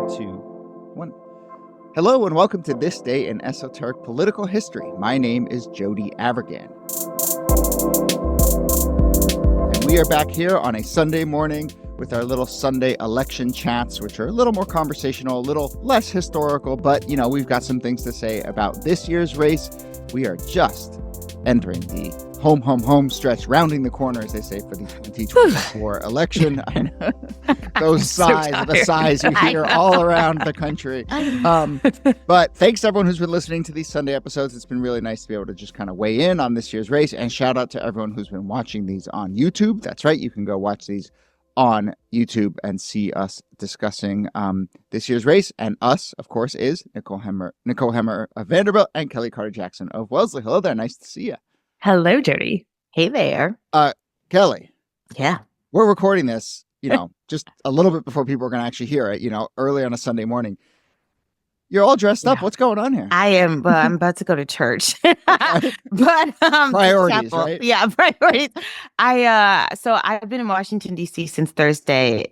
2, 1. Hello and welcome to This Day in Esoteric Political History. My name is Jody Avergan. And we are back here on a Sunday morning with our little Sunday election chats, which are a little more conversational, a little less historical, but, you know, we've got some things to say about this year's race. We are just entering the home stretch, rounding the corner, as they say, for the 2024 election. Those sighs are the sighs you hear all around the country. But thanks to everyone who's been listening to these Sunday episodes. It's been really nice to be able to just kind of weigh in on this year's race. And shout out to everyone who's been watching these on YouTube. That's right. You can go watch these on YouTube and see us discussing this year's race. And us, of course, is Nicole Hemmer of Vanderbilt and Kellie Carter-Jackson of Wellesley. Hello there. Nice to see you. Hello, Jody. Hey there. Kellie. Yeah. We're recording this, just a little bit before people are going to actually hear it, early on a Sunday morning. You're all dressed up. What's going on here? I am. Well, I'm about to go to church. But priorities, right? Yeah, priorities. So I've been in Washington, D.C. since Thursday,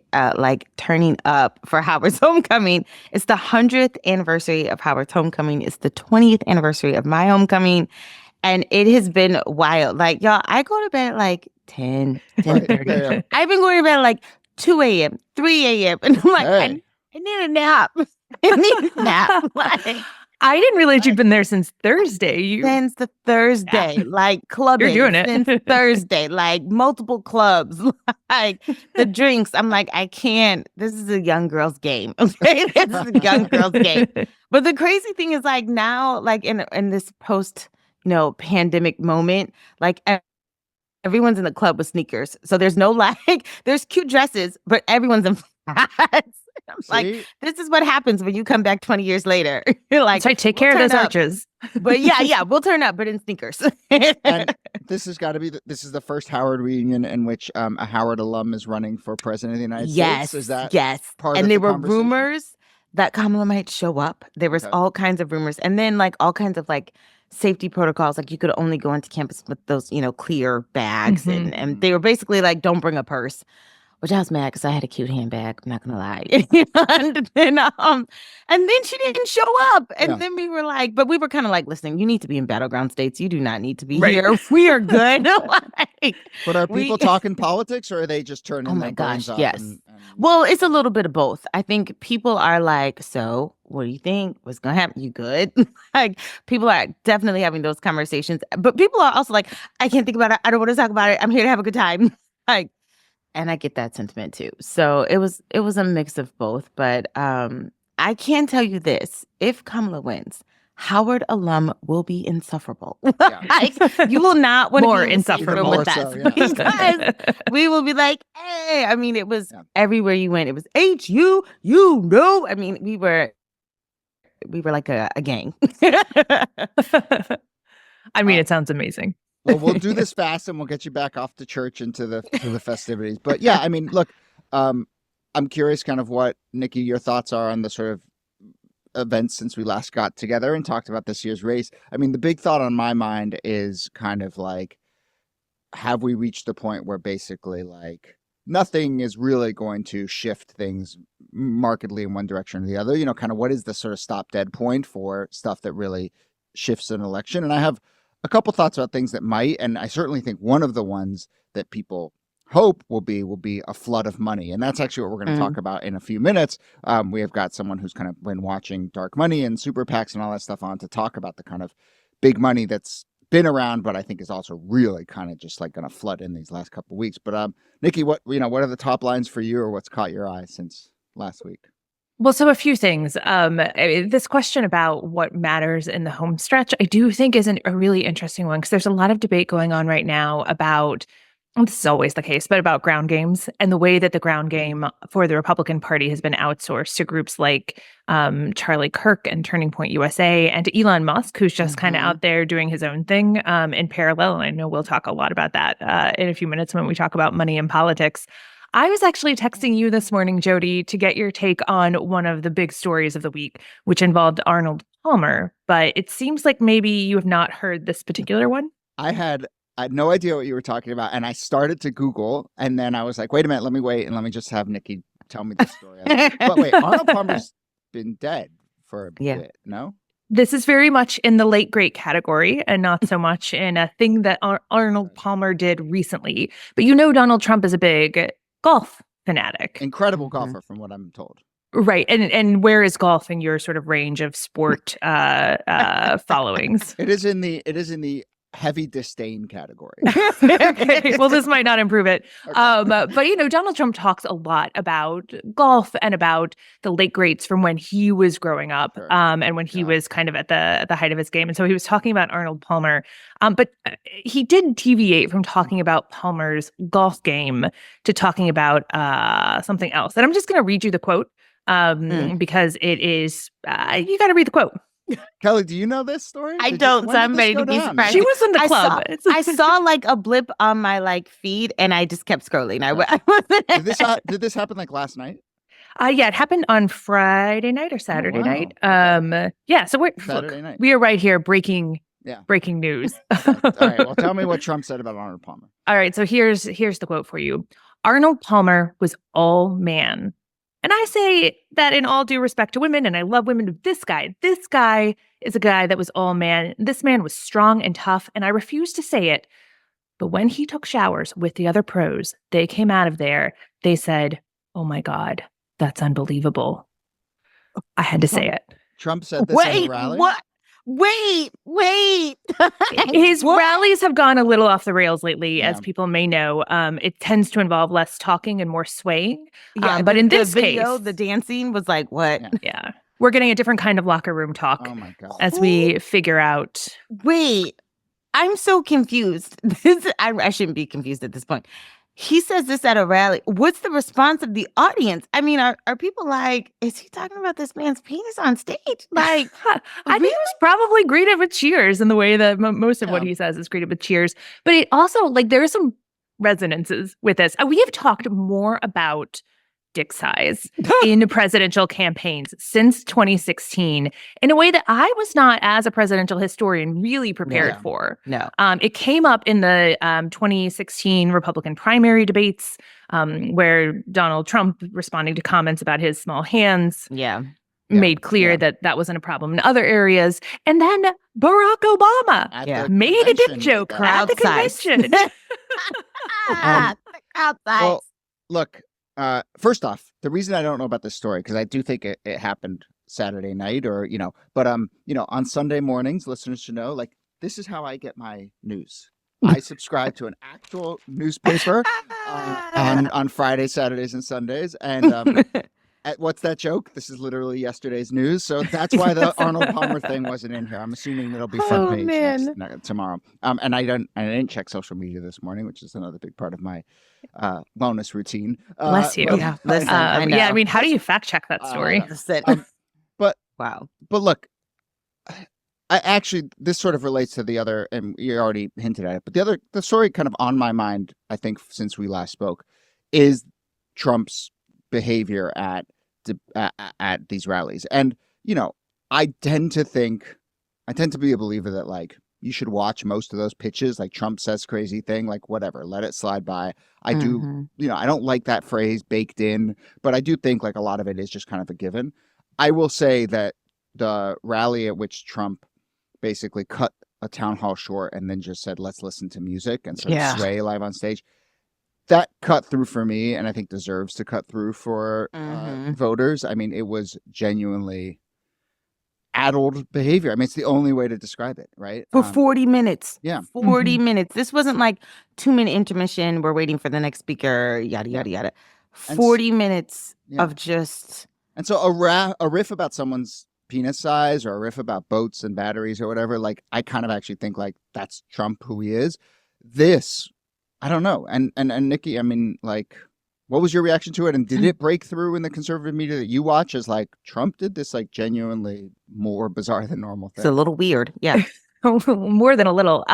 turning up for Howard's homecoming. It's the 100th anniversary of Howard's homecoming. It's the 20th anniversary of my homecoming. And it has been wild. Y'all, I go to bed at 10, 10:30. Yeah. I've been going to bed at 2 a.m., 3 a.m. And I'm like, hey. I need a nap. I need a nap. I didn't realize you'd been there since Thursday. Since the Thursday, clubbing. You're doing it. Since Thursday, multiple clubs, the drinks. I'm like, I can't. This is a young girl's game. Okay, this is a young girl's game. But the crazy thing is, now, in this post, pandemic moment, everyone's in the club with sneakers. So there's no there's cute dresses, but everyone's in flats. I'm this is what happens when you come back 20 years later. You're like, so take care of those arches. But yeah, we'll turn up, but in sneakers. And this has got to be, this is the first Howard reunion in which a Howard alum is running for president of the United States. Is that part of the there were rumors that Kamala might show up. There was all kinds of rumors. And then all kinds of safety protocols. You could only go into campus with those, clear bags. Mm-hmm. And they were basically don't bring a purse. Which I was mad because I had a cute handbag. I'm not gonna lie. And then she didn't show up. And then we were but we were kind of listen, you need to be in battleground states. You do not need to be here. We are good. But are people talking politics, or are they just turning their brains off? Yes. Well, it's a little bit of both. I think people are so what do you think? What's gonna happen? You good? People are definitely having those conversations. But people are also I can't think about it. I don't want to talk about it. I'm here to have a good time. And I get that sentiment too. So it was a mix of both. But I can tell you this: if Kamala wins, Howard alum will be insufferable. You will not want to be insufferable with us because we will be hey. I mean, it was everywhere you went. It was HU. I mean, we were like a gang. I mean, it sounds amazing. Well, we'll do this fast and we'll get you back off to church and to the festivities. But yeah, I mean, look, I'm curious kind of what, Niki, your thoughts are on the sort of events since we last got together and talked about this year's race. I mean, the big thought on my mind is kind of have we reached the point where basically nothing is really going to shift things markedly in one direction or the other? Kind of what is the sort of stop dead point for stuff that really shifts an election? And I have a couple thoughts about things that might, and I certainly think one of the ones that people hope will be a flood of money. And that's actually what we're going to talk about in a few minutes. We have got someone who's kind of been watching Dark Money and super PACs and all that stuff on to talk about the kind of big money that's been around, but I think is also really kind of just going to flood in these last couple of weeks. But Niki, what are the top lines for you, or what's caught your eye since last week? Well, so a few things. This question about what matters in the home stretch, I do think is a really interesting one, because there's a lot of debate going on right now about, and this is always the case, but about ground games and the way that the ground game for the Republican Party has been outsourced to groups like Charlie Kirk and Turning Point USA, and to Elon Musk, who's just kind of out there doing his own thing in parallel. And I know we'll talk a lot about that in a few minutes when we talk about money and politics. I was actually texting you this morning, Jody, to get your take on one of the big stories of the week, which involved Arnold Palmer. But it seems like maybe you have not heard this particular one. I had no idea what you were talking about. And I started to Google, and then I was like, wait a minute, let me wait. And let me just have Niki tell me the story. But wait, Arnold Palmer's been dead for a bit, no? This is very much in the late great category and not so much in a thing that Arnold Palmer did recently. But Donald Trump is a big golf fanatic. Incredible golfer, from what I'm told. Right. And where is golf in your sort of range of sport followings? It is in the heavy disdain category. Okay. Well, this might not improve it. Okay. But Donald Trump talks a lot about golf and about the late greats from when he was growing up, sure. And when he was kind of at the height of his game. And so he was talking about Arnold Palmer, but he did deviate from talking about Palmer's golf game to talking about something else. And I'm just going to read you the quote because it is you got to read the quote. Kellie, do you know this story? I don't, so I'm ready to be surprised. She was in the club. I saw like a blip on my feed, and I just kept scrolling. Did this happen like last night? Yeah, it happened on Friday night or Saturday night. Yeah, so we are right here breaking news. All right, well, tell me what Trump said about Arnold Palmer. All right, so here's the quote for you. Arnold Palmer was all man. And I say that in all due respect to women, and I love women. This guy is a guy that was all man. This man was strong and tough, and I refuse to say it. But when he took showers with the other pros, they came out of there. They said, "Oh my God, that's unbelievable." I had to say it. Trump said this at a rally? What? Wait. His rallies have gone a little off the rails lately, as people may know. It tends to involve less talking and more swaying. But in this case, the dancing was like, what? Yeah. We're getting a different kind of locker room talk as we figure out. Wait, I'm so confused. I shouldn't be confused at this point. He says this at a rally. What's the response of the audience? I mean, are people like, is he talking about this man's penis on stage? Like, I think it was probably greeted with cheers in the way that most of what he says is greeted with cheers. But it also, there are some resonances with this. We have talked more about dick size in presidential campaigns since 2016 in a way that I was not, as a presidential historian, really prepared for. No. It came up in the 2016 Republican primary debates where Donald Trump, responding to comments about his small hands, made clear that wasn't a problem in other areas. And then Barack Obama made a dick joke at the convention. The crowd size. Well, look, first off, the reason I don't know about this story, because I do think it happened Saturday night but on Sunday mornings, listeners should know, this is how I get my news. I subscribe to an actual newspaper on Fridays, Saturdays, and Sundays. And what's that joke? This is literally yesterday's news. So that's why the Arnold Palmer thing wasn't in here. I'm assuming it'll be front page tomorrow. And I didn't check social media this morning, which is another big part of my wellness routine. Bless you. Listen, I know. I mean, how do you fact check that story? But wow. But look, I actually, this sort of relates to the other, and you already hinted at it, but the story kind of on my mind, I think, since we last spoke, is Trump's behavior at these rallies. And, I tend to be a believer that, you should watch most of those pitches, Trump says crazy thing, whatever, let it slide by. I do, I don't like that phrase baked in, but I do think a lot of it is just kind of a given. I will say that the rally at which Trump basically cut a town hall short and then just said, let's listen to music and sort of sway live on stage, that cut through for me, and I think deserves to cut through for voters. I mean, it was genuinely addled behavior. I mean, it's the only way to describe it, right? For 40 minutes. Yeah. 40 minutes. This wasn't 2-minute intermission. We're waiting for the next speaker, yada, yada, yada. 40 minutes of just... And so a riff about someone's penis size or a riff about boats and batteries or whatever, I kind of actually think that's Trump, who he is. This, I don't know. And Niki, I mean, what was your reaction to it? And did it break through in the conservative media that you watch as Trump did this genuinely more bizarre than normal thing? It's a little weird. Yeah. More than a little.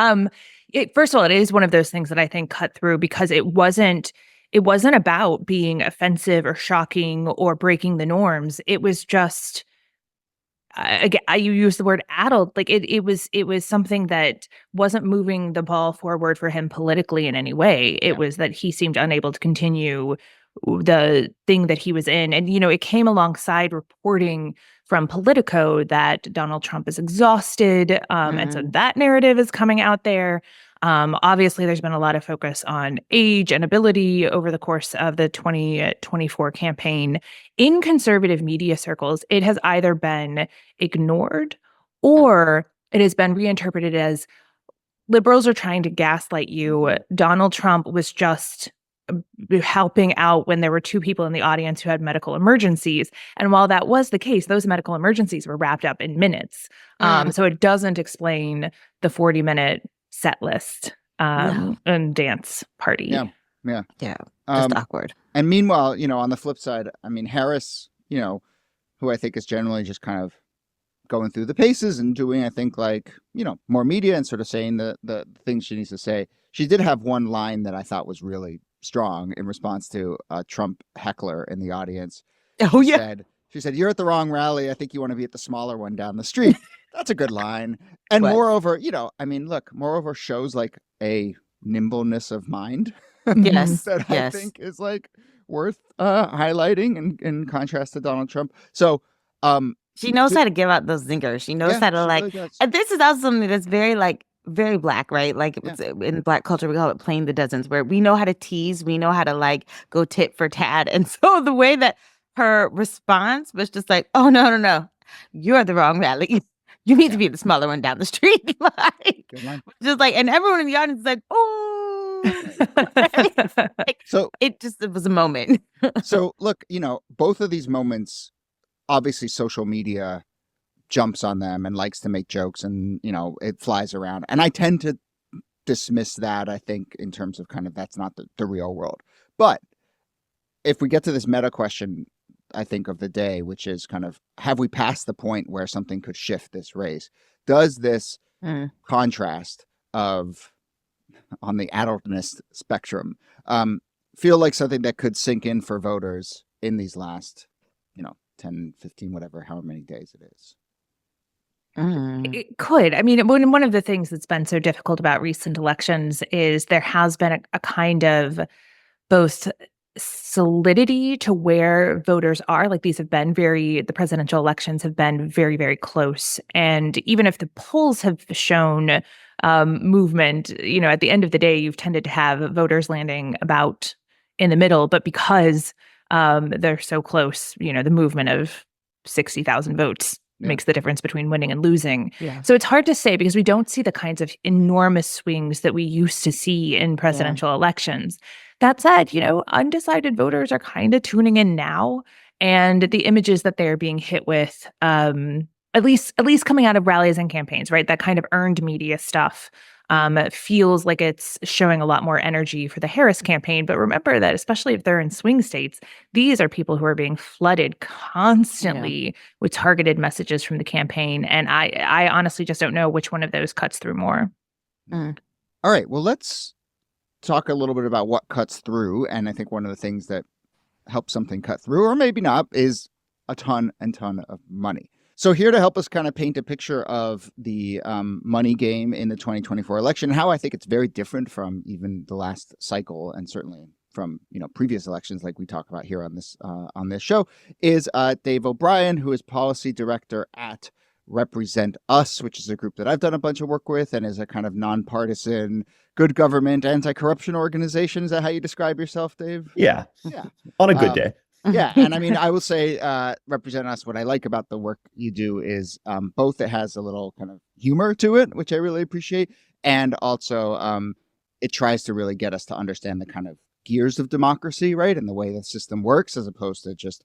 First of all, it is one of those things that I think cut through because it wasn't about being offensive or shocking or breaking the norms. It was just, again, you use the word addled. It was something that wasn't moving the ball forward for him politically in any way. It was that he seemed unable to continue the thing that he was in. And, it came alongside reporting from Politico that Donald Trump is exhausted. And so that narrative is coming out there. Obviously, there's been a lot of focus on age and ability over the course of the 2024 campaign. In conservative media circles, it has either been ignored or it has been reinterpreted as liberals are trying to gaslight you. Donald Trump was just helping out when there were two people in the audience who had medical emergencies. And while that was the case, those medical emergencies were wrapped up in minutes. So it doesn't explain the 40-minute set list and dance party. Yeah. Just awkward. And meanwhile, on the flip side, I mean, Harris, who I think is generally just kind of going through the paces and doing, I think, like, more media and sort of saying the things she needs to say. She did have one line that I thought was really strong in response to a Trump heckler in the audience. Oh, yeah. She said, "You're at the wrong rally. I think you want to be at the smaller one down the street." That's a good line. And moreover, moreover shows like a nimbleness of mind. Yes. That I think is like worth highlighting in contrast to Donald Trump. So, she knows how to give out those zingers. She knows how to really and this is also something that's very Black, right? Like in Black culture, we call it playing the dozens, where we know how to tease, we know how to like go tit for tat. And so the way that her response was just like, "Oh, no, you're at the wrong rally. You need to be the smaller one down the street." Just like, and everyone in the audience is like, "Oh." So it was a moment. So look, both of these moments, obviously social media jumps on them and likes to make jokes and, it flies around. And I tend to dismiss that, I think, in terms of kind of that's not the real world. But if we get to this meta question, I think, of the day, which is kind of, have we passed the point where something could shift this race? Does this contrast of, on the addledness spectrum, feel like something that could sink in for voters in these last, 10, 15, whatever, however many days it is? It could. I mean, one of the things that's been so difficult about recent elections is there has been a kind of both solidity to where voters are. Like the presidential elections have been very, very close. And even if the polls have shown movement, at the end of the day, you've tended to have voters landing about in the middle. But because they're so close, the movement of 60,000 votes makes the difference between winning and losing. Yeah. So it's hard to say because we don't see the kinds of enormous swings that we used to see in presidential elections. That said, undecided voters are kind of tuning in now, and the images that they're being hit with, at least coming out of rallies and campaigns, right? That kind of earned media stuff feels like it's showing a lot more energy for the Harris campaign. But remember that, especially if they're in swing states, these are people who are being flooded constantly with targeted messages from the campaign. And I honestly just don't know which one of those cuts through more. All right. Well, let's talk a little bit about what cuts through. And I think one of the things that helps something cut through, or maybe not, is a ton of money. So here to help us kind of paint a picture of the money game in the 2024 election, how I think it's very different from even the last cycle, and certainly from previous elections, like we talk about here on this show, is Dave O'Brien, who is policy director at RepresentUS, which is a group that I've done a bunch of work with, and is a kind of nonpartisan, good government, anti-corruption organization. Is that how you describe yourself, Dave? Yeah. On a good day. Yeah. And I mean, I will say, RepresentUS, what I like about the work you do is both it has a little kind of humor to it, which I really appreciate. And also it tries to really get us to understand the kind of gears of democracy, right? And the way the system works, as opposed to just,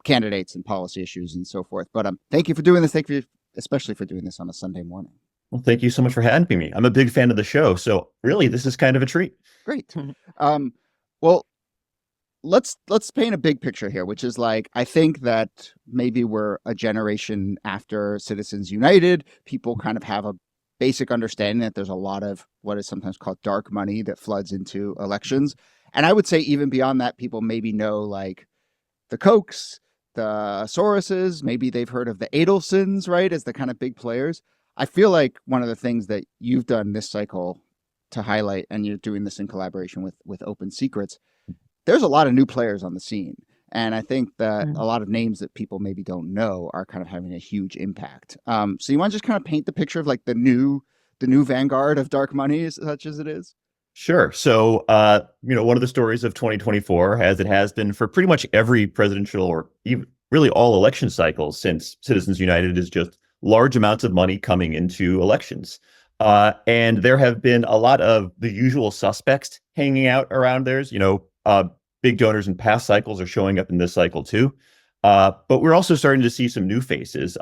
candidates and policy issues and so forth. But thank you for doing this. Thank you, especially for doing this on a Sunday morning. Well, thank you so much for having me. I'm a big fan of the show. So really, this is kind of a treat. Great. Well, let's paint a big picture here, which is like, I think that maybe we're a generation after Citizens United. People kind of have a basic understanding that there's a lot of what is sometimes called dark money that floods into elections. And I would say even beyond that, people maybe know like the Kochs, the Soroses, maybe they've heard of the Adelsons, right, as the kind of big players. I feel like one of the things that you've done this cycle to highlight, and you're doing this in collaboration with Open Secrets, there's a lot of new players on the scene. And I think that a lot of names that people maybe don't know are kind of having a huge impact. So you want to just kind of paint the picture of like the new vanguard of dark money, such as it is? Sure. So, one of the stories of 2024, as it has been for pretty much every presidential or even really all election cycles since Citizens United, is just large amounts of money coming into elections. And there have been a lot of the usual suspects hanging out around theirs. Big donors in past cycles are showing up in this cycle too. But we're also starting to see some new faces.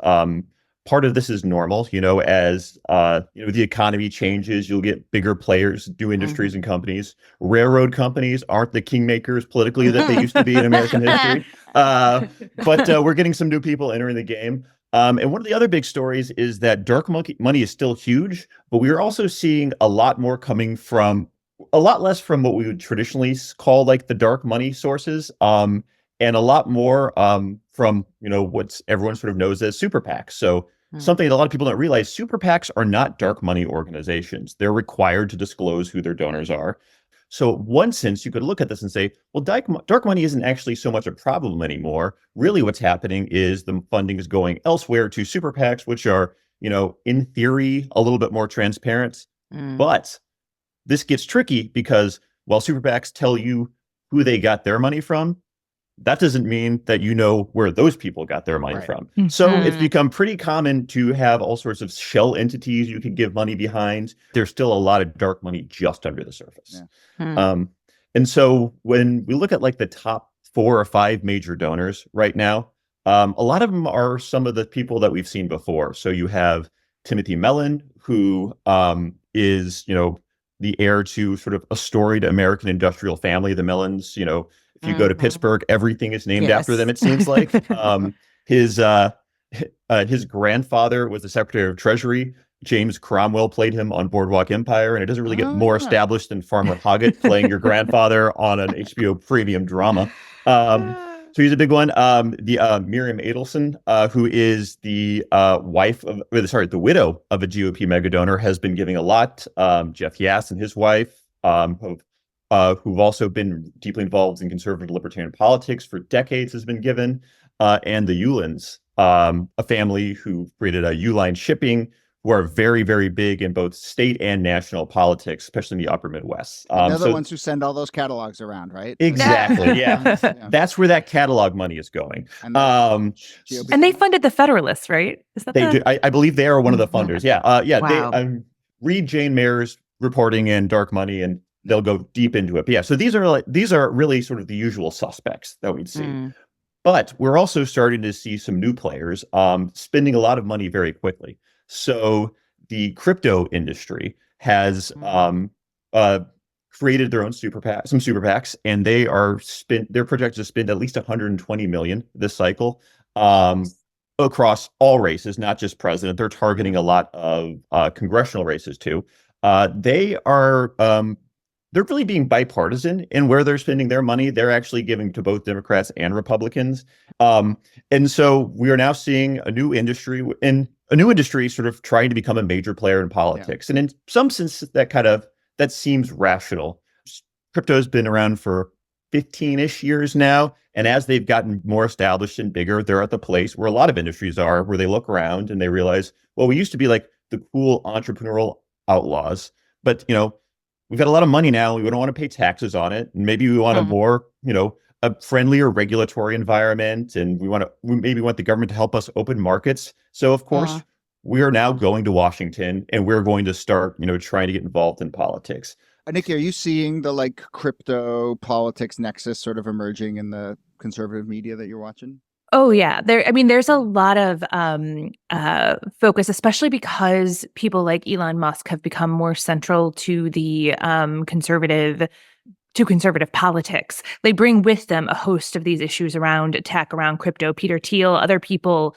Part of this is normal, as the economy changes, you'll get bigger players, new industries and companies. Railroad companies aren't the kingmakers politically that they used to be in American history. But we're getting some new people entering the game. And one of the other big stories is that dark money is still huge, but we are also seeing a lot more coming from a lot less from what we would traditionally call like the dark money sources, and a lot more from what everyone sort of knows as super PACs. So something that a lot of people don't realize: super PACs are not dark money organizations. They're required to disclose who their donors are. So in one sense, you could look at this and say, well, dark money isn't actually so much a problem anymore. Really, what's happening is the funding is going elsewhere to super PACs, which are, in theory, a little bit more transparent. But this gets tricky because while super PACs tell you who they got their money from, that doesn't mean that you know where those people got their money from. So it's become pretty common to have all sorts of shell entities you can give money behind. There's still a lot of dark money just under the surface. And so when we look at like the top 4 or 5 major donors right now, a lot of them are some of the people that we've seen before. So you have Timothy Mellon, who is, the heir to sort of a storied American industrial family. The Mellons, if you go to Pittsburgh, everything is named after them, it seems like. His grandfather was the Secretary of Treasury. James Cromwell played him on Boardwalk Empire, and it doesn't really get more established than Farmer Hoggett playing your grandfather on an HBO premium drama. So he's a big one. The Miriam Adelson, who is the the widow of a GOP megadonor, has been giving a lot. Jeff Yass and his wife, who've also been deeply involved in conservative libertarian politics for decades, has been given. And the Uhlens, a family who created a Uline Shipping, who are very, very big in both state and national politics, especially in the upper Midwest. They're the ones who send all those catalogs around, right? Exactly, yeah. That's where that catalog money is going. And they funded the Federalists, right? Is that they do? I believe they are one of the funders. Yeah. Wow. They read Jane Mayer's reporting in Dark Money, and they'll go deep into it. But yeah, so these are really sort of the usual suspects that we'd see. But we're also starting to see some new players spending a lot of money very quickly. So the crypto industry has created their own super PACs, and they're projected to spend at least $120 million this cycle across all races, not just president. They're targeting a lot of congressional races too. They're really being bipartisan in where they're spending their money. They're actually giving to both Democrats and Republicans. And so we are now seeing a new industry sort of trying to become a major player in politics. And in some sense, that seems rational. Crypto's been around for 15-ish years now. And as they've gotten more established and bigger, they're at the place where a lot of industries are, where they look around and they realize, well, we used to be like the cool entrepreneurial outlaws, but we've got a lot of money now. We don't want to pay taxes on it. And maybe we want a more, a friendlier regulatory environment. And we maybe want the government to help us open markets. So of course, we are now going to Washington, and we're going to start, trying to get involved in politics. Niki, are you seeing the like crypto politics nexus sort of emerging in the conservative media that you're watching? Oh yeah, there's a lot of focus, especially because people like Elon Musk have become more central to the conservative politics. They bring with them a host of these issues around tech, around crypto. Peter Thiel, other people.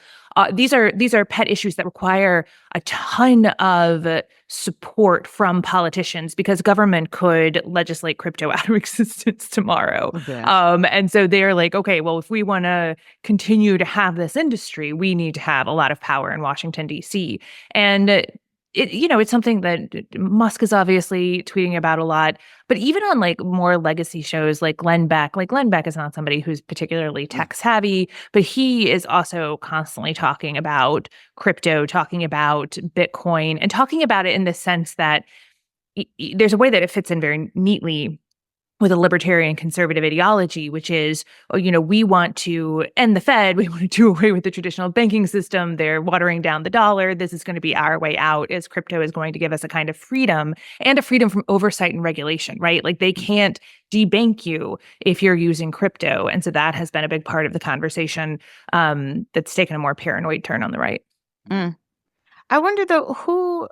These are pet issues that require a ton of support from politicians, because government could legislate crypto out of existence tomorrow. And so they're like, okay, well, if we want to continue to have this industry, we need to have a lot of power in Washington, D.C. And it's something that Musk is obviously tweeting about a lot, but even on like more legacy shows like Glenn Beck is not somebody who's particularly tech savvy, but he is also constantly talking about crypto, talking about Bitcoin, and talking about it in the sense that there's a way that it fits in very neatly with a libertarian conservative ideology, which is, we want to end the Fed. We want to do away with the traditional banking system. They're watering down the dollar. This is going to be our way out, as crypto is going to give us a kind of freedom and a freedom from oversight and regulation, right? Like they can't debank you if you're using crypto. And so that has been a big part of the conversation that's taken a more paranoid turn on the right. I wonder though, who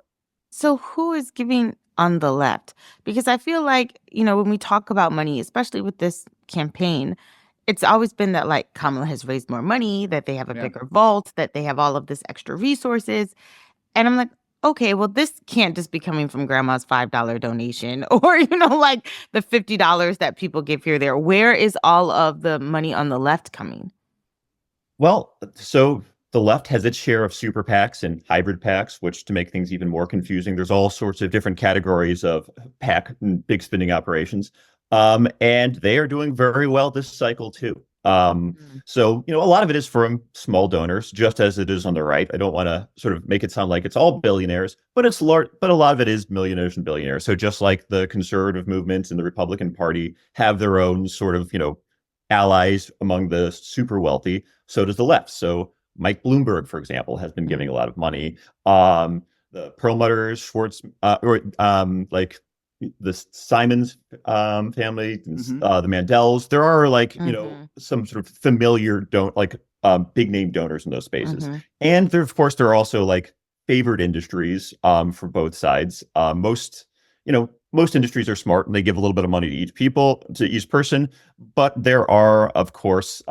is giving on the left? Because I feel like, when we talk about money, especially with this campaign, it's always been that like Kamala has raised more money, that they have a bigger vault, that they have all of this extra resources. And I'm like, okay, well, this can't just be coming from grandma's $5 donation or, like the $50 that people give here or there. Where is all of the money on the left coming? Well, so the left has its share of super PACs and hybrid PACs, which to make things even more confusing, there's all sorts of different categories of PAC and big spending operations. And they are doing very well this cycle too. So, a lot of it is from small donors, just as it is on the right. I don't want to sort of make it sound like it's all billionaires, but it's large, but a lot of it is millionaires and billionaires. So just like the conservative movements and the Republican Party have their own sort of, allies among the super wealthy, so does the left. So Mike Bloomberg, for example, has been giving a lot of money. The Perlmutters, Schwartz, like the Simons family, the Mandels. There are like some sort of familiar big name donors in those spaces, and there are also like favored industries for both sides. Most industries are smart and they give a little bit of money to each person, but there are, of course,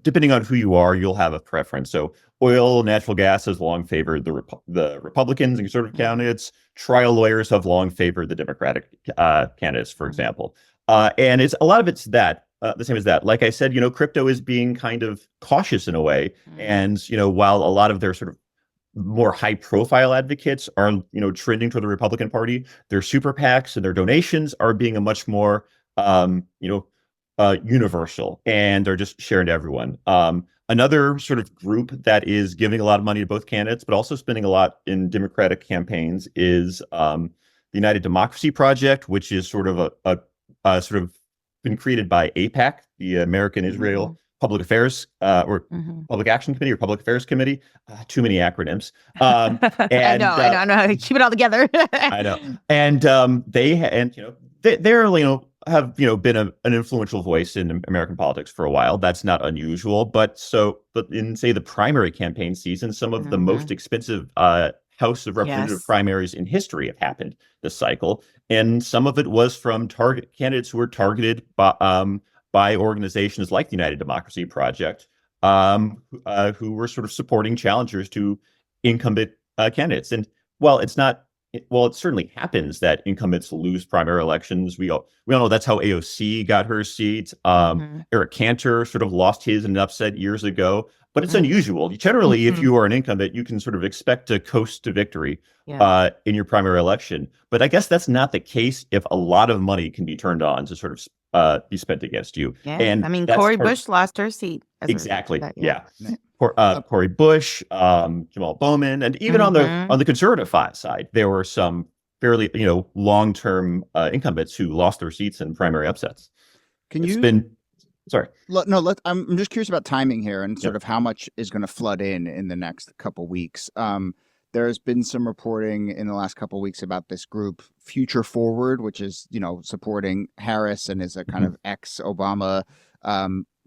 depending on who you are, you'll have a preference. So oil, natural gas has long favored the Republicans and conservative candidates. Trial lawyers have long favored the Democratic candidates, for example. And a lot of it's that. The same as that. Like I said, crypto is being kind of cautious in a way. And, while a lot of their sort of more high profile advocates are, trending toward the Republican Party, their super PACs and their donations are being a much more, universal, and they're just sharing to everyone. Another sort of group that is giving a lot of money to both candidates, but also spending a lot in Democratic campaigns is the United Democracy Project, which is sort of a sort of been created by AIPAC, the American Israel Public Affairs or Public Action Committee or Public Affairs Committee. Too many acronyms. And, I know how to keep it all together. I know. And they're have been an influential voice in American politics for a while. That's not unusual. But in say the primary campaign season, some of the most expensive House of Representative primaries in history have happened this cycle, and some of it was from target candidates who were targeted by organizations like the United Democracy Project, who were sort of supporting challengers to incumbent candidates. And while it certainly happens that incumbents lose primary elections. We all know that's how AOC got her seat. Eric Cantor sort of lost his in an upset years ago, but it's unusual. Generally, if you are an incumbent, you can sort of expect to coast to victory in your primary election. But I guess that's not the case if a lot of money can be turned on to sort of be spent against you. Yeah. And I mean, Cori Bush lost her seat. Exactly. Cori Bush, Jamal Bowman, and even on the conservative side, there were some fairly long-term incumbents who lost their seats in primary upsets. I'm just curious about timing here and sort of how much is going to flood in the next couple weeks. There's been some reporting in the last couple of weeks about this group, Future Forward, which is, supporting Harris and is a kind of ex-Obama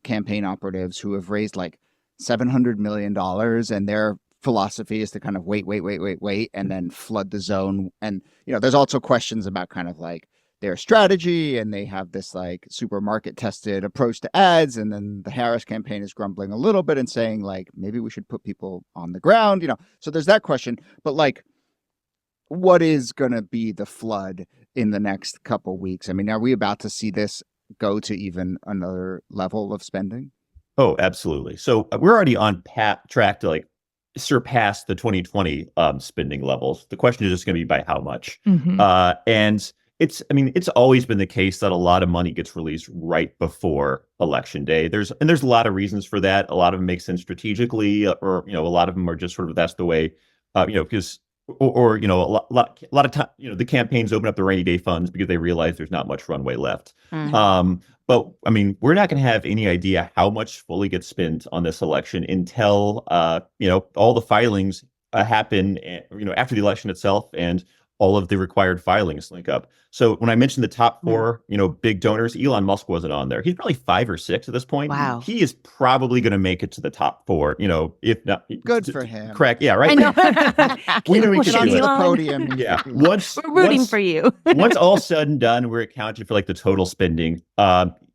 campaign operatives who have raised like $700 million. And their philosophy is to kind of wait, and then flood the zone. And, there's also questions about kind of like their strategy, and they have this like supermarket tested approach to ads. And then the Harris campaign is grumbling a little bit and saying like, maybe we should put people on the ground, so there's that question. But like, what is going to be the flood in the next couple weeks? I mean, are we about to see this go to even another level of spending? Oh, absolutely. So we're already on track to like surpass the 2020 spending levels. The question is just going to be by how much. Mhm. And it's always been the case that a lot of money gets released right before election day. There's a lot of reasons for that. A lot of them make sense strategically, or a lot of them are just sort of that's the way, because or a lot of time, the campaigns open up the rainy day funds because they realize there's not much runway left. But I mean, we're not going to have any idea how much fully gets spent on this election until all the filings happen, after the election itself, and all of the required filings link up. So when I mentioned the top four, big donors, Elon Musk wasn't on there. He's probably 5 or 6 at this point. Wow. He is probably going to make it to the top 4, if not. Good for him. Correct. Yeah, right. I know. We know he Get can onto do the it. podium. Yeah. We're rooting for you. Once all said and done, we're accounting for like the total spending.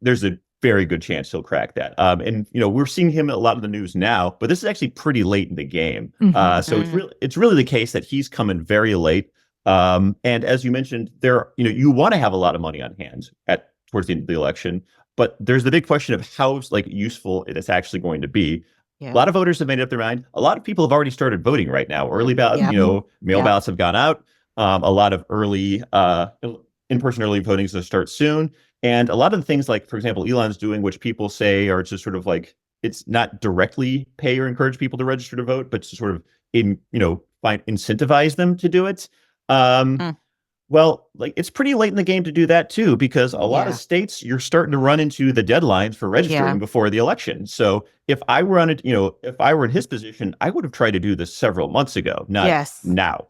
There's a very good chance he'll crack that. And we're seeing him in a lot of the news now, but this is actually pretty late in the game. So it's really the case that he's coming very late. And as you mentioned, you want to have a lot of money on hand towards the end of the election, but there's the big question of how useful it is actually going to be. Yeah. A lot of voters have made up their mind. A lot of people have already started voting right now. Early ballot, mail ballots have gone out. A lot of early in-person early voting is going to start soon. And a lot of the things, like, for example, Elon's doing, which people say are just sort of like, it's not directly pay or encourage people to register to vote, but to sort of incentivize them to do it. Well, like, it's pretty late in the game to do that too, because a lot of states, you're starting to run into the deadlines for registering before the election. So if I were in his position, I would have tried to do this several months ago, not now.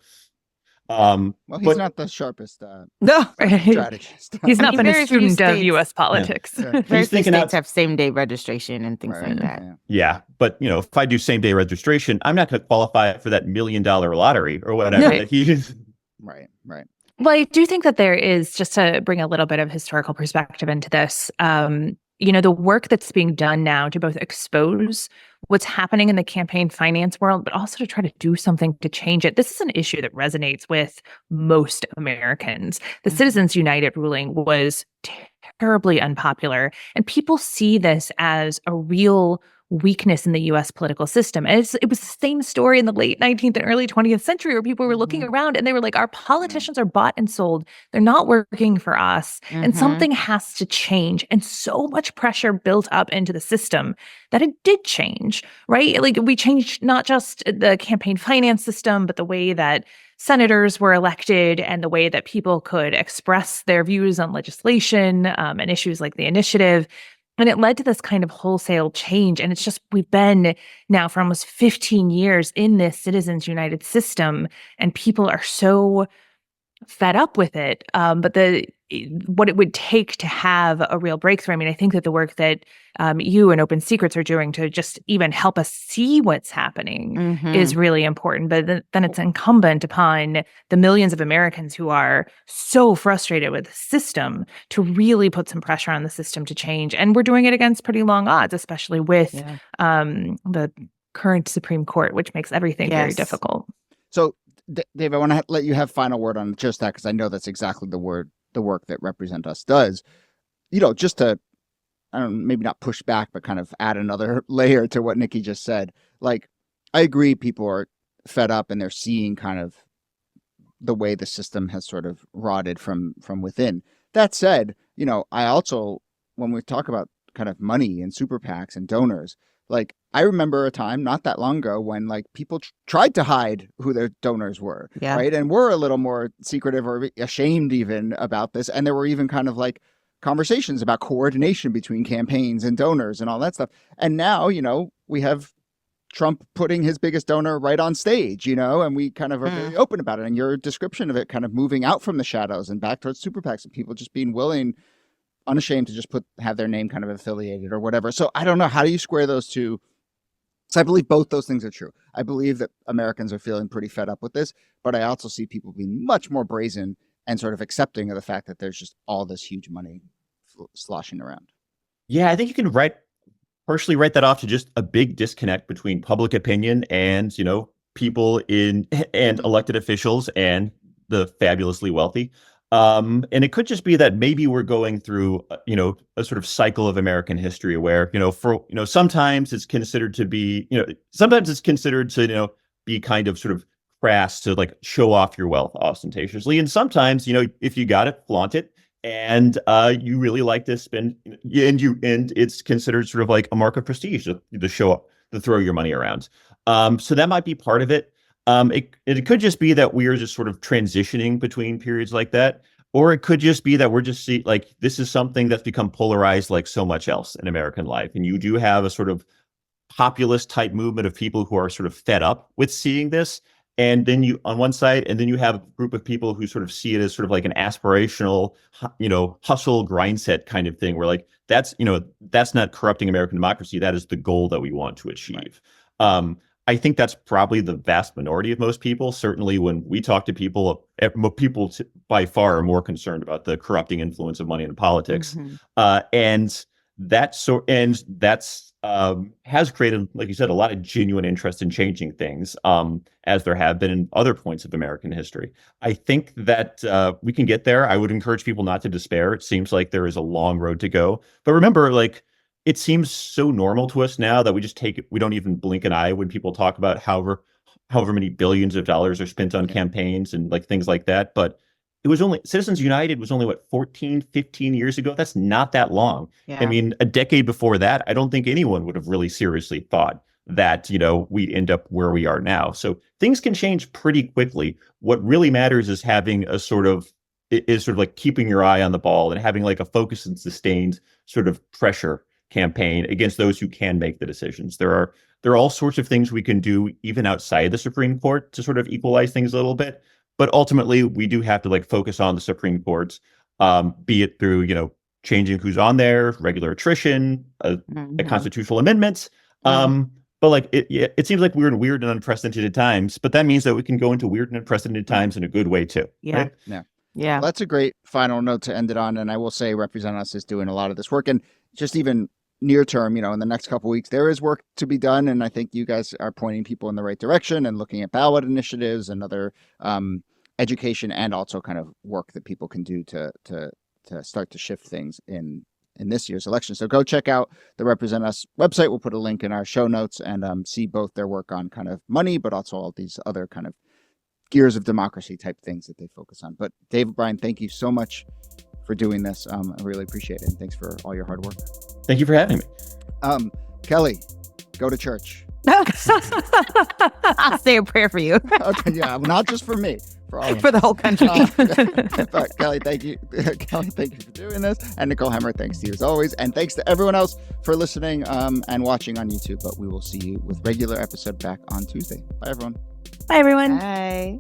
Well, he's not the sharpest No. strategist. He's not been very a few student of states- U.S. politics. Yeah. Very few thinking states have same-day registration and things like that. Yeah, but if I do same day registration, I'm not going to qualify for that $1 million lottery or whatever that he. Right. Well, I do think that there is, just to bring a little bit of historical perspective into this, the work that's being done now to both expose what's happening in the campaign finance world, but also to try to do something to change it. This is an issue that resonates with most Americans. The Citizens United ruling was terribly unpopular, and people see this as a real weakness in the U.S. political system. And it was the same story in the late 19th and early 20th century, where people were looking around and they were like, our politicians are bought and sold. They're not working for us. And something has to change. And so much pressure built up into the system that it did change, right? Like, we changed not just the campaign finance system, but the way that senators were elected and the way that people could express their views on legislation and issues like the initiative. And it led to this kind of wholesale change. And we've been now for almost 15 years in this Citizens United system, and people are so fed up with it. But what it would take to have a real breakthrough, I mean, I think that the work that you and Open Secrets are doing to just even help us see what's happening is really important. But then it's incumbent upon the millions of Americans who are so frustrated with the system to really put some pressure on the system to change. And we're doing it against pretty long odds, especially with the current Supreme Court, which makes everything very difficult. So, Dave, I want to let you have final word on just that, because I know that's exactly the work that RepresentUS does. Just to, maybe not push back, but kind of add another layer to what Niki just said. Like, I agree, people are fed up and they're seeing kind of the way the system has sort of rotted from within. That said, I also, when we talk about kind of money and super PACs and donors, like, I remember a time not that long ago when, like, people tried to hide who their donors were, right? And were a little more secretive or ashamed even about this. And there were even kind of like conversations about coordination between campaigns and donors and all that stuff. And now, we have Trump putting his biggest donor right on stage, and we kind of are very open about it. And your description of it kind of moving out from the shadows and back towards super PACs and people just being willing, unashamed to just have their name kind of affiliated or whatever. So I don't know, how do you square those two? So I believe both those things are true. I believe that Americans are feeling pretty fed up with this, but I also see people being much more brazen and sort of accepting of the fact that there's just all this huge money sloshing around. Yeah, I think you can partially write that off to just a big disconnect between public opinion and, people and elected officials and the fabulously wealthy. And it could just be that maybe we're going through, a sort of cycle of American history where, sometimes it's considered to be, be kind of sort of crass to like show off your wealth ostentatiously. And sometimes, if you got it, flaunt it. And you really like to spend, and it's considered sort of like a mark of prestige to show up, to throw your money around. So that might be part of it. It could just be that we are just sort of transitioning between periods like that, or it could just be that we're just this is something that's become polarized like so much else in American life, and you do have a sort of populist type movement of people who are sort of fed up with seeing this. And then you on one side, and then you have a group of people who sort of see it as sort of like an aspirational, hustle grind set kind of thing, where like that's not corrupting American democracy. That is the goal that we want to achieve. Right. I think that's probably the vast minority of most people. Certainly, when we talk to people, by far are more concerned about the corrupting influence of money in politics, and that's has created, like you said, a lot of genuine interest in changing things, as there have been in other points of American history. I think that we can get there. I would encourage people not to despair. It seems like there is a long road to go. But remember, it seems so normal to us now that we don't even blink an eye when people talk about however many billions of dollars are spent on campaigns and things like that. But it was only Citizens United was only 14, 15 years ago. That's not that long. Yeah. I mean, a decade before that, I don't think anyone would have really seriously thought that, we'd end up where we are now. So things can change pretty quickly. What really matters is having keeping your eye on the ball and having a focused and sustained sort of pressure campaign against those who can make the decisions. There are all sorts of things we can do even outside the Supreme Court to sort of equalize things a little bit. But ultimately, we do have to focus on the Supreme Courts, be it through, changing who's on there, regular attrition, a constitutional amendments. But it seems like we're in weird and unprecedented times, but that means that we can go into weird and unprecedented times in a good way too. Yeah. Right? Yeah. Well, that's a great final note to end it on. And I will say RepresentUS is doing a lot of this work, and just even near term, in the next couple of weeks, there is work to be done. And I think you guys are pointing people in the right direction and looking at ballot initiatives and other education, and also kind of work that people can do to start to shift things in this year's election. So go check out the RepresentUS website. We'll put a link in our show notes, and see both their work on kind of money, but also all these other kind of gears of democracy type things that they focus on. But Dave O'Brien, thank you so much for doing this. I really appreciate it. And thanks for all your hard work. Thank you for having me. Kellie, go to church. I'll say a prayer for you. Okay, yeah, not just for me, for the whole country. But Kellie, thank you. Kellie, thank you for doing this. And Nicole Hemmer, thanks to you as always. And thanks to everyone else for listening and watching on YouTube. But we will see you with regular episode back on Tuesday. Bye, everyone. Bye, everyone. Bye.